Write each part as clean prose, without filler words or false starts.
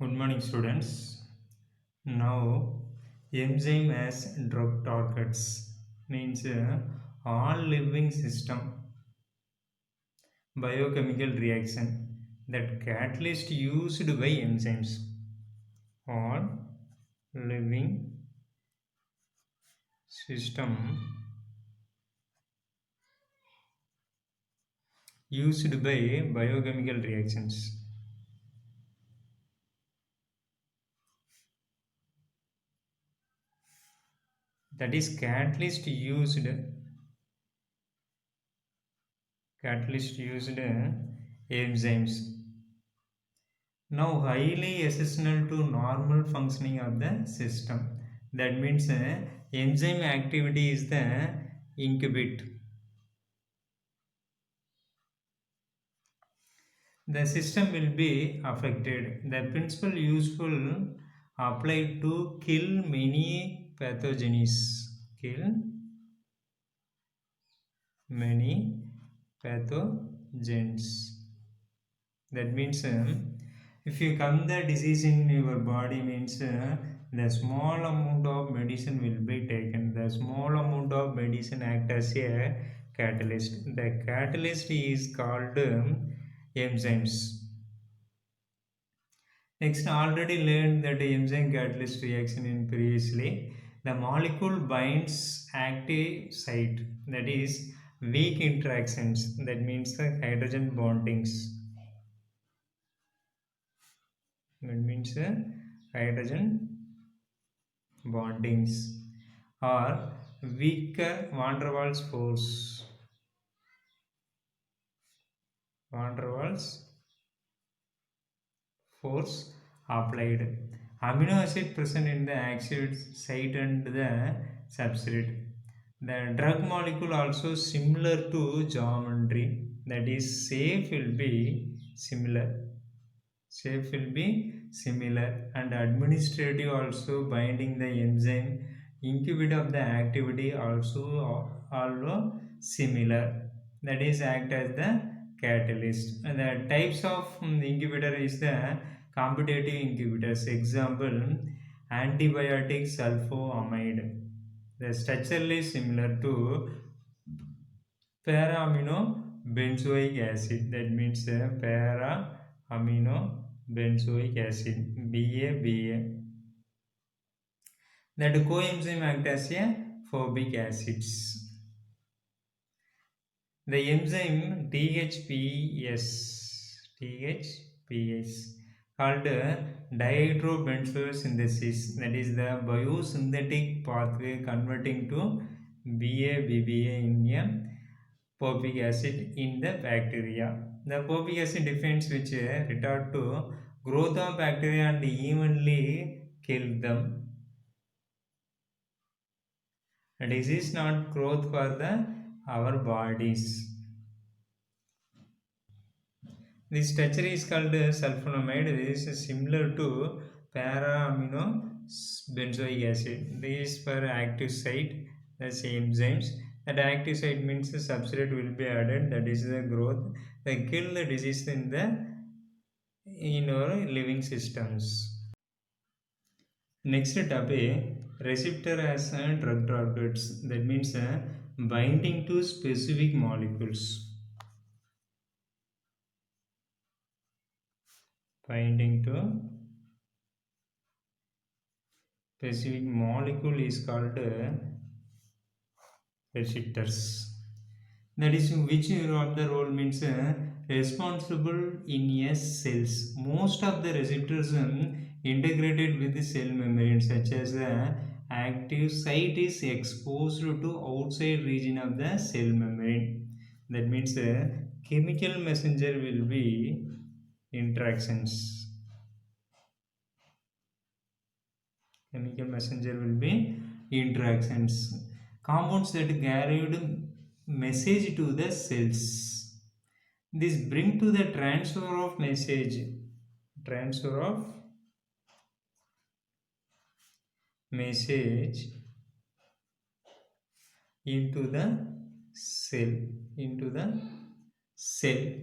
Good morning, students. Now, enzyme as drug targets means all living system biochemical reaction that catalyst used by enzymes. All living system used by biochemical reactions. That is catalyst used enzymes. Now highly essential to normal functioning of the system. That means enzyme activity is the incubate. The system will be affected. The principle useful applied to kill many pathogens. Kill many pathogens. That means if you come the disease in your body means the small amount of medicine will be taken. The small amount of medicine act as a catalyst. The catalyst is called enzymes. Next, already learned that enzyme catalyst reaction in previously. The molecule binds active site, that is weak interactions. That means the hydrogen bondings. That means hydrogen bondings or weaker van der Waals force. Van der Waals force applied. Amino acid present in the active site and the substrate. The drug molecule also similar to geometry, that is safe will be similar. Shape will be similar and administrative also binding the enzyme incubate of the activity also similar, that is act as the catalyst. And the types of incubator is the competitive incubators, example antibiotic sulfoamide. The structure is similar to para-amino benzoic acid, that means para-amino benzoic acid BA. That coenzyme act as a phobic acids. The enzyme THPS called dihydrobenzosynthesis, that is the biosynthetic pathway converting to BA in a phobic acid in the bacteria. The phobic acid defends which retard to growth of bacteria and evenly kill them. Disease not growth for the our bodies. This structure is called sulfonamide. This is similar to para-amino benzoic acid. This is for active site, the same enzymes. That active site means the substrate will be added. That is the growth. They kill the disease in our living systems. Next topic, receptor as drug targets. That means binding to specific molecules. Binding to specific molecule is called receptors. That is which of the role means responsible in a cells. Most of the receptors integrated with the cell membrane, such as the active site is exposed to outside region of the cell membrane. That means chemical messenger will be interactions. Chemical messenger will be interactions. Compounds that carried message to the cells. This bring to the transfer of message. Transfer of message into the cell. Into the cell.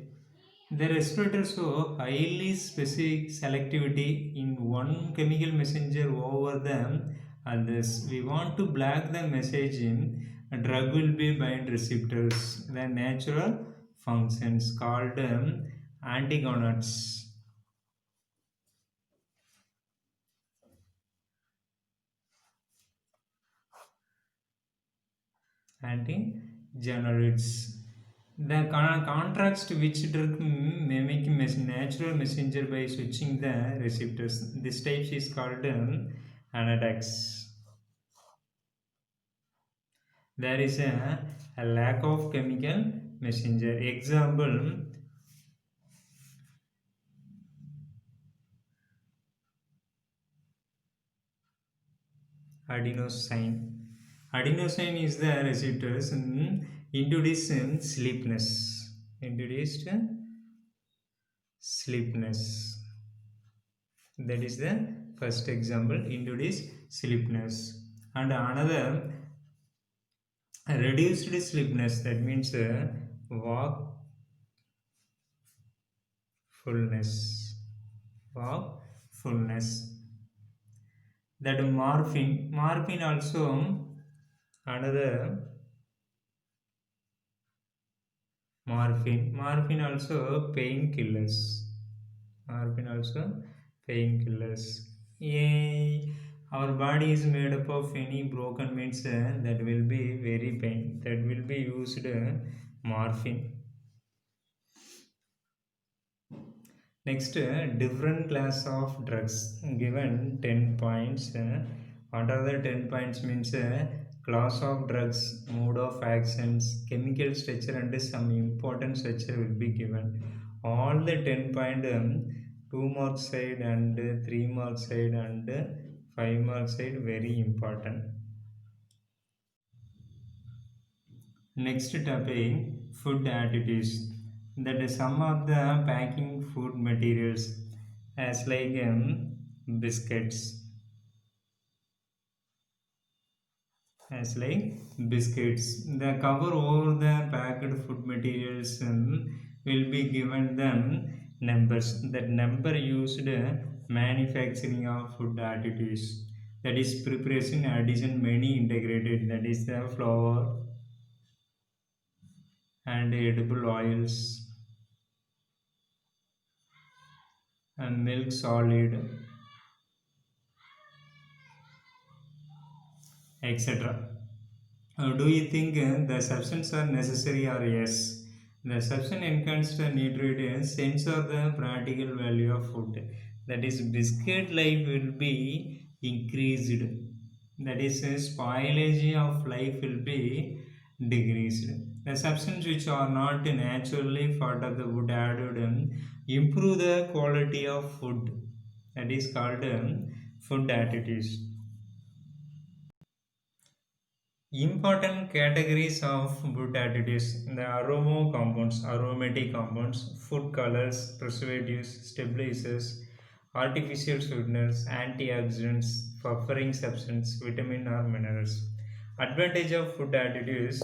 The respirators show highly specific selectivity in one chemical messenger over the others. We want to block the message in a drug will be bind receptors. The natural functions called antagonsts. Anti-generics. The contrast which drug mimic natural messenger by switching the receptors. This type is called anadax. There is a lack of chemical messenger. Example, adenosine. Adenosine is the receptors introduced sleepness. Introduced sleepness. That is the first example. Introduced sleepness. And another reduced sleepness. That means wakefulness. Wakefulness. That morphine also another morphine also painkillers. Morphine also painkillers. Yay. Our body is made up of any broken means that will be very pain, that will be used morphine. Next, different class of drugs given 10 points. What are the 10 points means class of drugs, mode of actions, chemical structure and some important structure will be given. All the 10 point 2 mark side and 3 mark side and 5 mark side very important. Next topic, food additives. That is some of the packing food materials as like biscuits, as like biscuits. The cover over the packed food materials will be given them numbers. That number used manufacturing of food additives. That is preparation, addition, many integrated. That is the flour and edible oils and milk solid, etc. Do you think the substances are necessary or yes? The substance enhanced nutrients sensor the practical value of food. That is, biscuit life will be increased. That is, spoilage of life will be decreased. The substances which are not naturally part of the food added improve the quality of food. That is called food additives. Important categories of food additives: the aroma compounds, aromatic compounds, food colors, preservatives, stabilizers, artificial sweeteners, antioxidants, buffering substance, vitamin or minerals. Advantage of food additives: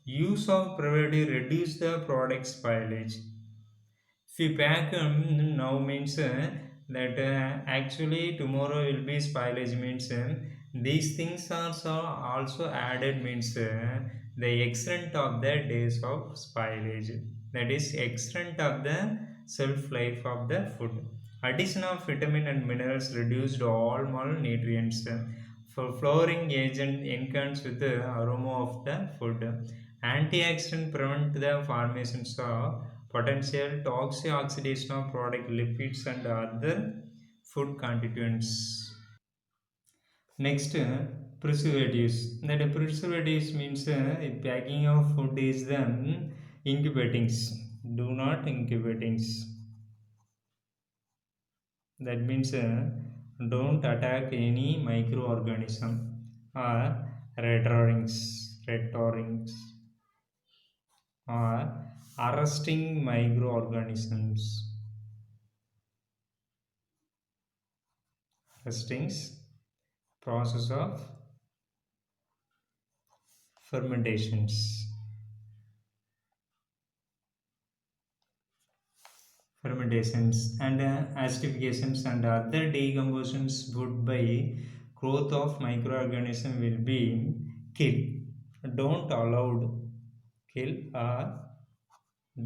use of preservative reduce the product spoilage. If we pack now means that actually tomorrow will be spoilage means these things are also added means the extent of the days of spoilage, that is extent of the shelf life of the food. Addition of vitamin and minerals reduced all malnutrients. For flowering agent enhance with the aroma of the food. Antioxidant prevent the formations of potential toxic oxidation of product lipids and other food constituents. Next, preservatives. That preservatives means packing of food is the incubatings. Do not incubatings. That means don't attack any microorganism or retorings or arresting microorganisms. Arrestings process of fermentations. fermentations and acidifications and other decompositions would by growth of microorganism will be kill. Don't allowed kill or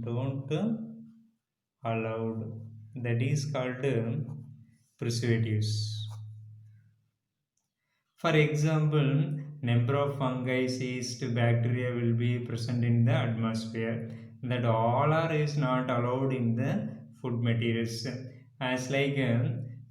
don't allowed. That is called preservatives. For example, number of fungi, yeast, bacteria will be present in the atmosphere. That all are is not allowed in the food materials. As like,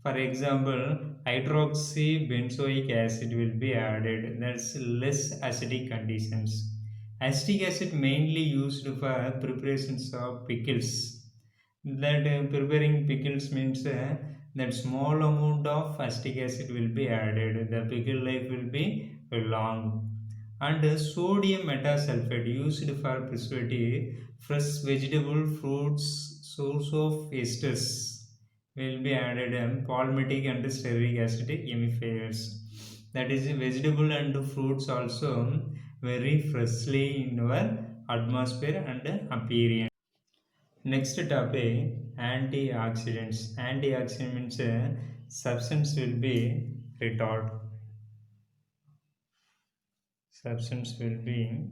for example, hydroxybenzoic acid will be added. That's less acidic conditions. Acetic acid mainly used for preparations of pickles. That preparing pickles means that small amount of acetic acid will be added. The pickle life will be long. And sodium metasulfate used for preservative fresh vegetable fruits source of esters will be added. Palmitic and stearic acid emulsifiers. That is vegetable and fruits also very freshly in our atmosphere and appearance. Next topic, antioxidants. Antioxidant means substance will be retard. Substance will be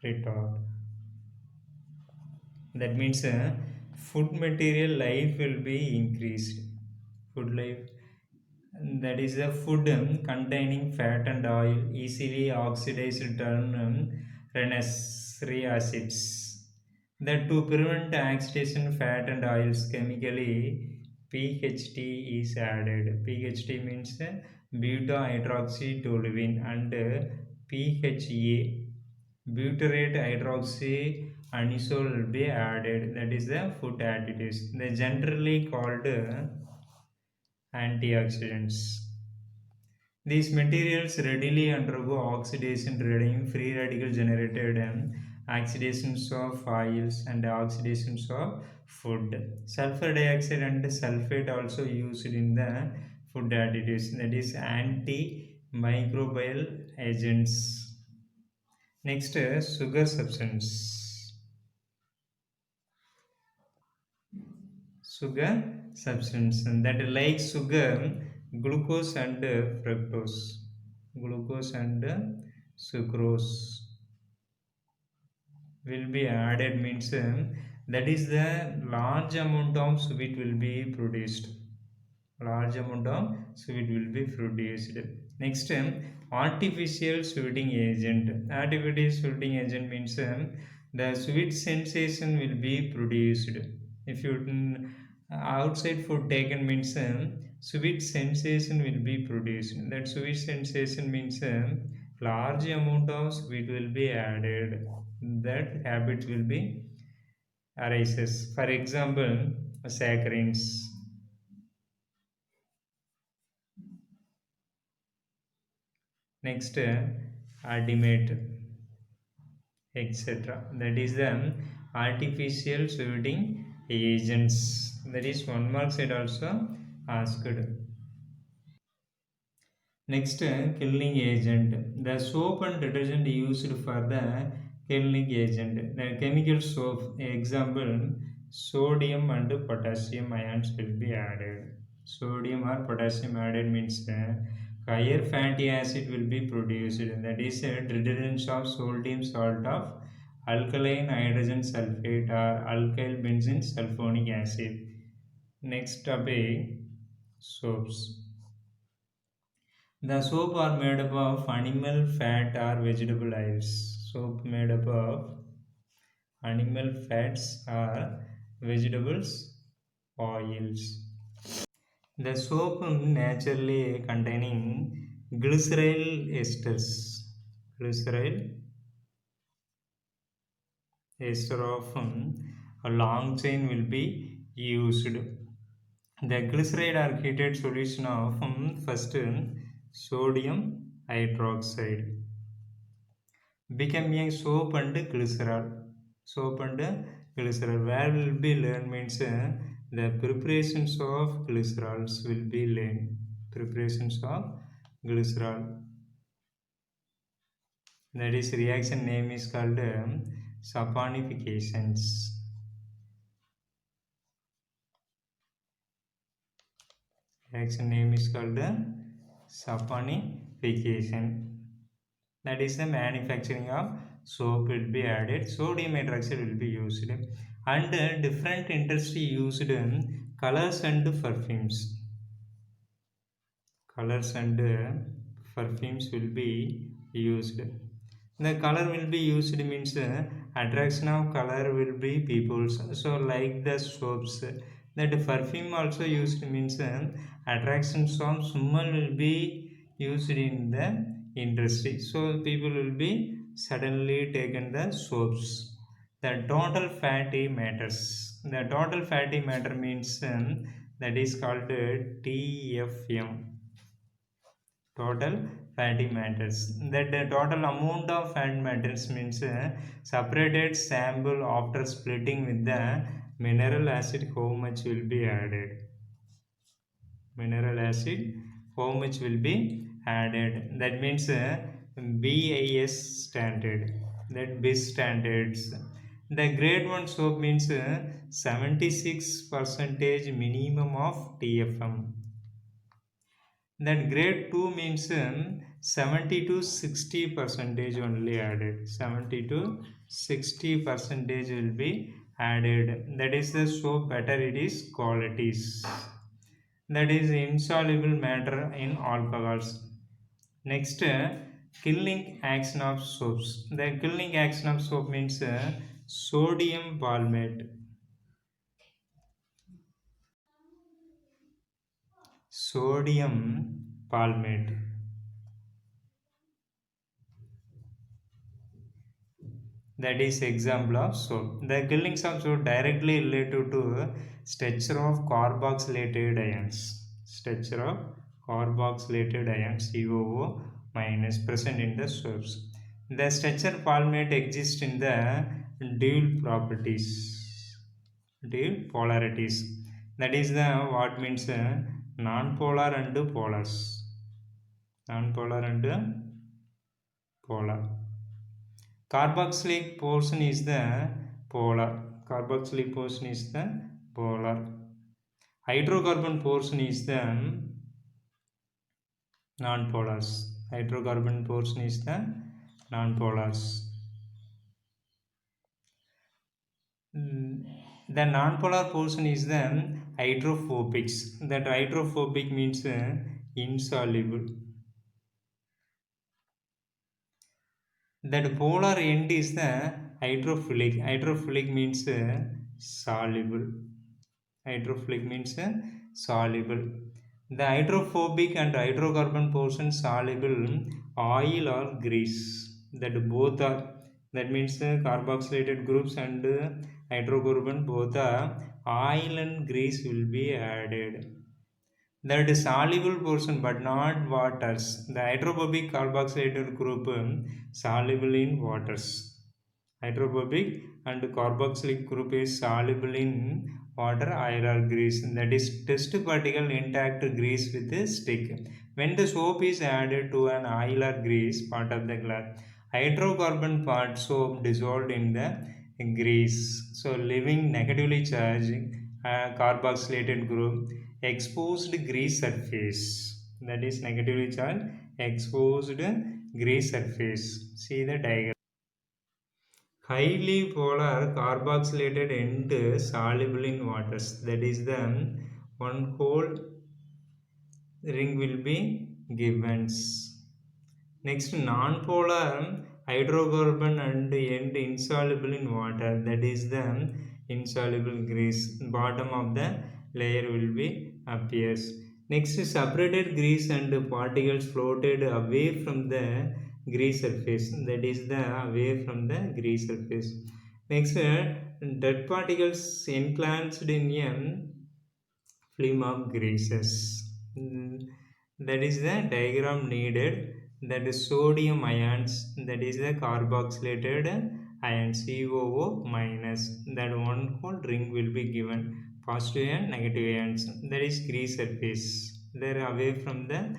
retard. That means food material life will be increased. Food life, that is a food containing fat and oil easily oxidized turn renassery acids. That to prevent oxidation fat and oils chemically PHT is added. PHT means beta hydroxytoluene and PHA butyrate hydroxy anisole will be added. That is the food additives. They generally called antioxidants. These materials readily undergo oxidation, reducing free radical generated oxidations of oils and oxidations of food. Sulfur dioxide and sulfate also used in the food additives, that is antimicrobial agents. Next, sugar substance. Sugar substance, and that like sugar, glucose and fructose. Glucose and sucrose will be added means that is the large amount of sweet will be produced. Large amount of sweet will be produced. Next, artificial sweetening agent. Artificial sweetening agent means the sweet sensation will be produced. If you outside food taken means sweet sensation will be produced. That sweet sensation means large amount of sweet will be added. That habit will be arises. For example, saccharines. Next, ultimate, etc. That is the artificial sweetening agents. That is one mark side also asked. Next, killing agent. The soap and detergent used for the killing agent. The chemical soap, example, sodium and potassium ions will be added. Sodium or potassium added means higher fatty acid will be produced. That is detergent of sodium salt of alkaline hydrogen sulfate or alkyl benzene sulfonic acid. Next topic, soaps. The soap are made up of animal fat or vegetable oils. Soap made up of animal fats or vegetables oils. The soap naturally containing glyceryl esters. Glyceryl ester of a long chain will be used. The glyceride are heated solution of first sodium hydroxide become a soap and glycerol. Soap and glycerol. Where will be learned means the preparations of glycerols will be learned. Preparations of glycerol. That is reaction name is called saponifications. Reaction name is called saponification. That is the manufacturing of soap will be added. Sodium hydroxide will be used. And different industry used colors and perfumes. Colors and perfumes will be used. The color will be used means attraction of color will be people's. So like the soaps, that perfume also used means attractions of smell will be used in the industry. So people will be suddenly taken the soaps. The total fatty matters. The total fatty matter means that is called TFM, total fatty matters. That the total amount of fat matters means separated sample after splitting with the mineral acid, how much will be added. Mineral acid, how much will be added. That means BIS standard, that BIS standards. The grade 1 soap means 76 percentage minimum of TFM. That grade 2 means 70 to 60 percentage only added. 70 to 60 percentage will be added. That is the soap better it is qualities. That is insoluble matter in alcohols. Next, killing action of soaps. The killing action of soap means sodium palmate. Sodium palmate. That is example of soap. The killings of soap directly related to structure of carboxylated ions. Structure of carboxylated ions COO minus present in the soaps. The structure palmate exists in the dual properties, dual polarities. That is the what means non-polar and polars. Non-polar and polar. Carboxylic portion is the polar. Carboxylic portion is the polar. Hydrocarbon portion is the non-polars. Hydrocarbon portion is the non-polars. The non-polar portion is the hydrophobics. That hydrophobic means insoluble. That polar end is the hydrophilic. Hydrophilic means soluble. Hydrophilic means soluble. The hydrophobic and hydrocarbon portion soluble oil or grease. That both are, that means carboxylated groups and hydrocarbon both are oil and grease will be added. That is soluble portion but not waters. The hydrophobic carboxylated group soluble in waters. Hydrophobic and carboxylic group is soluble in water, oil or grease. That is test particle intact grease with a stick. When the soap is added to an oil or grease part of the glass, hydrocarbon part soap dissolved in the grease. So leaving negatively charged carboxylated group exposed grease surface. That is negatively charged exposed grease surface. See the diagram. Highly polar carboxylated end soluble in waters. That is the one whole ring will be given. Next, non-polar hydrocarbon and end insoluble in water. That is the insoluble grease. Bottom of the layer will be appears. Next, separated grease and particles floated away from the grease surface. That is the away from the grease surface. Next, dirt particles enclosed in a film of greases. That is the diagram needed. That is sodium ions. That is the carboxylated ion COO minus. That one whole ring will be given. Positive and negative ions. That is grease surface. They are away from the.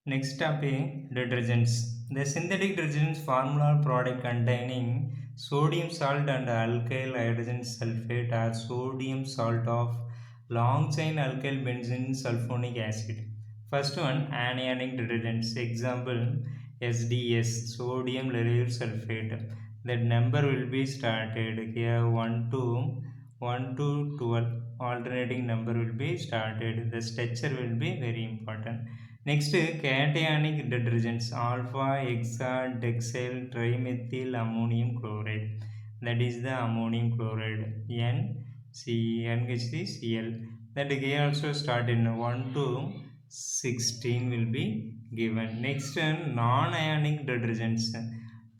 Next topic, detergents. The synthetic detergents formula product containing Sodium salt and alkyl hydrogen sulfate are sodium salt of long chain alkyl benzene sulfonic acid. First one, anionic detergents. Example, SDS, sodium lauryl sulfate. That number will be started here 1 to 12. Alternating number will be started. The structure will be very important. Next, cationic detergents, alpha hexadexyl trimethyl ammonium chloride. That is the ammonium chloride, NHCl. That here also start in 1 to 16 will be given. Next, non-ionic detergents,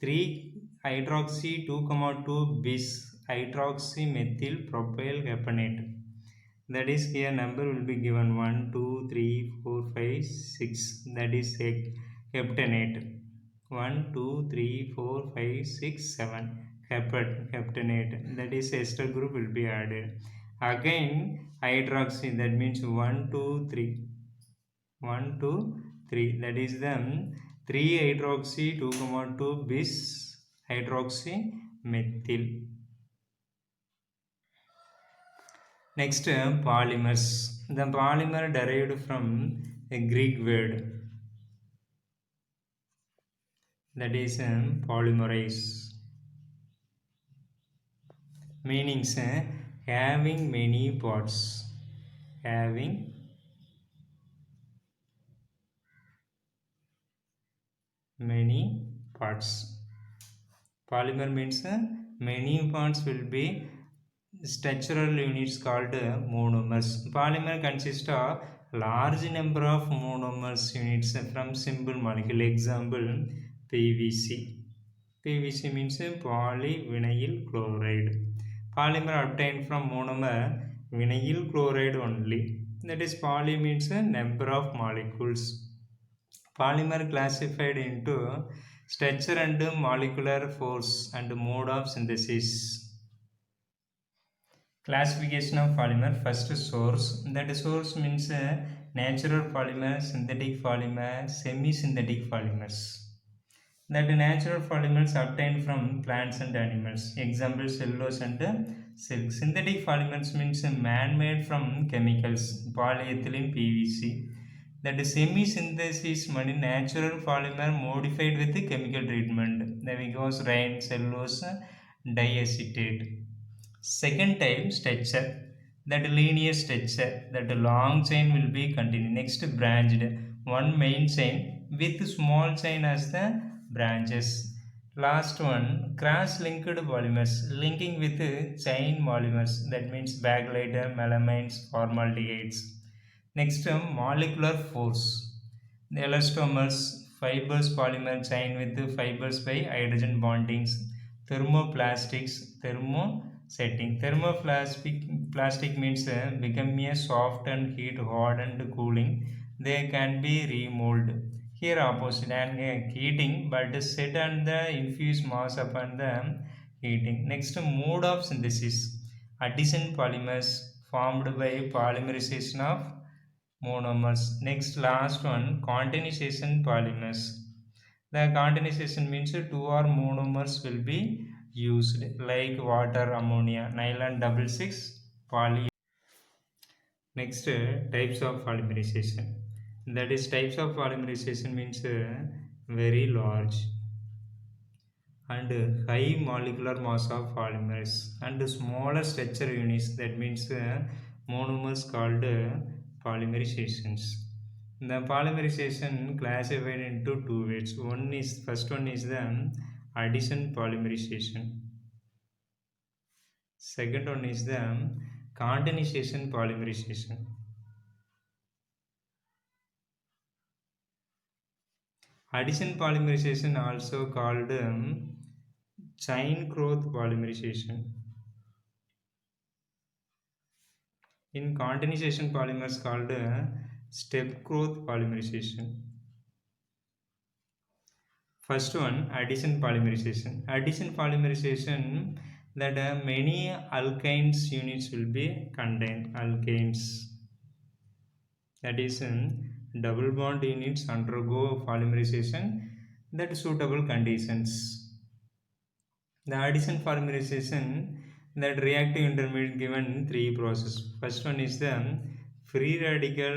3 hydroxy 2,2 bis hydroxymethyl propyl hepanate. That is here number will be given 1 2 3 4 5 6. That is heptanate. 1 2 3 4 5 6 7. Heptanate. That is ester group will be added. Again hydroxy, that means 1 2 3. 1 2 3. That is the 3 hydroxy 2,2 bis hydroxy methyl. Next, polymers. The polymer derived from a Greek word, that is polymerase. Meanings, having many parts. Having many parts. Polymer means many parts will be structural units called monomers. Polymer consists of large number of monomers units from simple molecule. Example, PVC. PVC means polyvinyl chloride. Polymer obtained from monomer vinyl chloride only. That is, poly means a number of molecules. Polymer classified into structure and molecular force and mode of synthesis. Classification of polymer. First, source. That source means natural polymer, synthetic polymer, semi-synthetic polymers. That natural polymers obtained from plants and animals. Example, cellulose and silk. Synthetic polymers means man-made from chemicals. Polyethylene, PVC. That semi-synthesis means natural polymer modified with chemical treatment. Then goes rain, cellulose, diacetate. Second type, structure. That linear structure, that long chain will be continued. Next, branched. One main chain with small chain as the branches. Last one, cross-linked polymers, linking with chain polymers. That means bakelite, melamines, formaldehydes. Next, molecular force. The elastomers, fibers polymer chain with fibers by hydrogen bondings. Thermoplastics, thermosetting. Thermoplastic means become a soft and heat, hot and cooling. They can be remolded. Here opposite, and heating, but set and the infuse mass upon the heating. Next, mode of synthesis. Addition polymers formed by polymerization of monomers. Next, last one, continuation polymers. The continuation means two or monomers will be used, like water, ammonia, nylon double six, poly. Next, types of polymerization. That is, types of polymerization means very large and high molecular mass of polymers and smaller structure units. That means monomers called polymerizations. The polymerization classified into two ways. First one is the addition polymerization. Second one is the continuation polymerization. Addition polymerization, also called chain growth polymerization. In continuation polymers called step growth polymerization. First one, addition polymerization. Addition polymerization, that many alkynes units will be contained. Alkanes, that is double bond units undergo polymerization that suitable conditions. The addition polymerization, that reactive intermediate given three process. First one is the free radical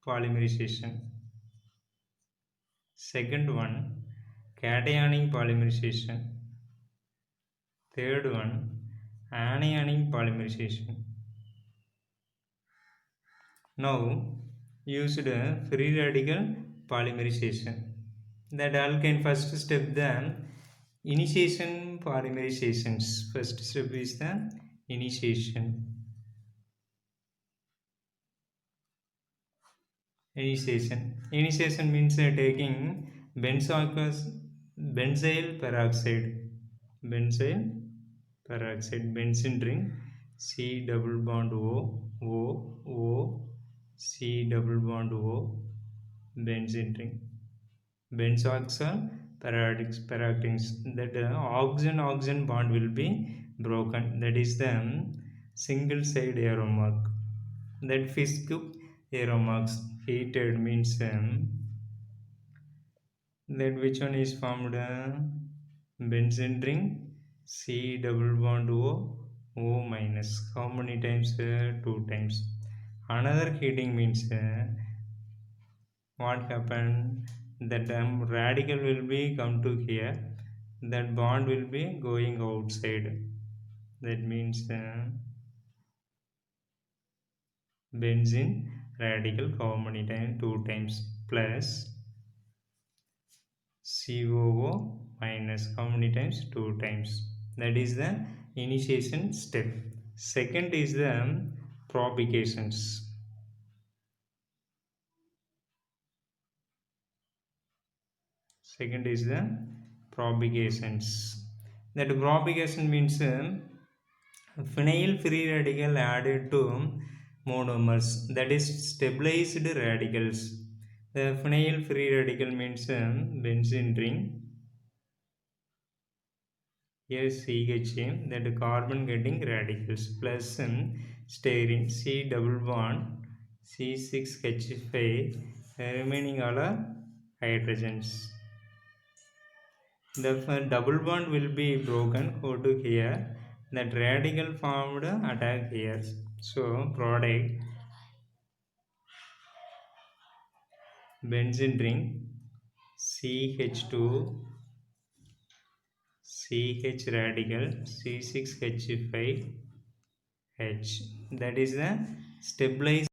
polymerization. Second one, cationic polymerization. Third one, anionic polymerization. Now used free radical polymerization. That alkane first step the initiation polymerizations. First step is the initiation. Initiation means taking benzyl peroxide, benzene ring, C double bond O, C double bond O, benzene ring, benzoxyl peroxide. That oxygen bond will be broken. That is the single side arrow mark. That Fisk arrow marks heated means that which one is formed benzene ring, C double bond O minus. How many times? 2 times. Another heating means what happened, that radical will be come to here, that bond will be going outside. That means benzene radical how many times? 2 times plus COO minus how many times? 2 times. That is the initiation step. Second is the propagations. Second is the propagations. That propagation means phenyl free radical added to monomers, that is stabilized radicals. The phenyl free radical means benzene ring. Here CH, that carbon getting radicals plus styrene, C double bond C6H5, remaining all are hydrogens. The double bond will be broken, go to here, that radical formed attack here. So product benzene ring CH2 CH radical C6H5H, that is the stabilized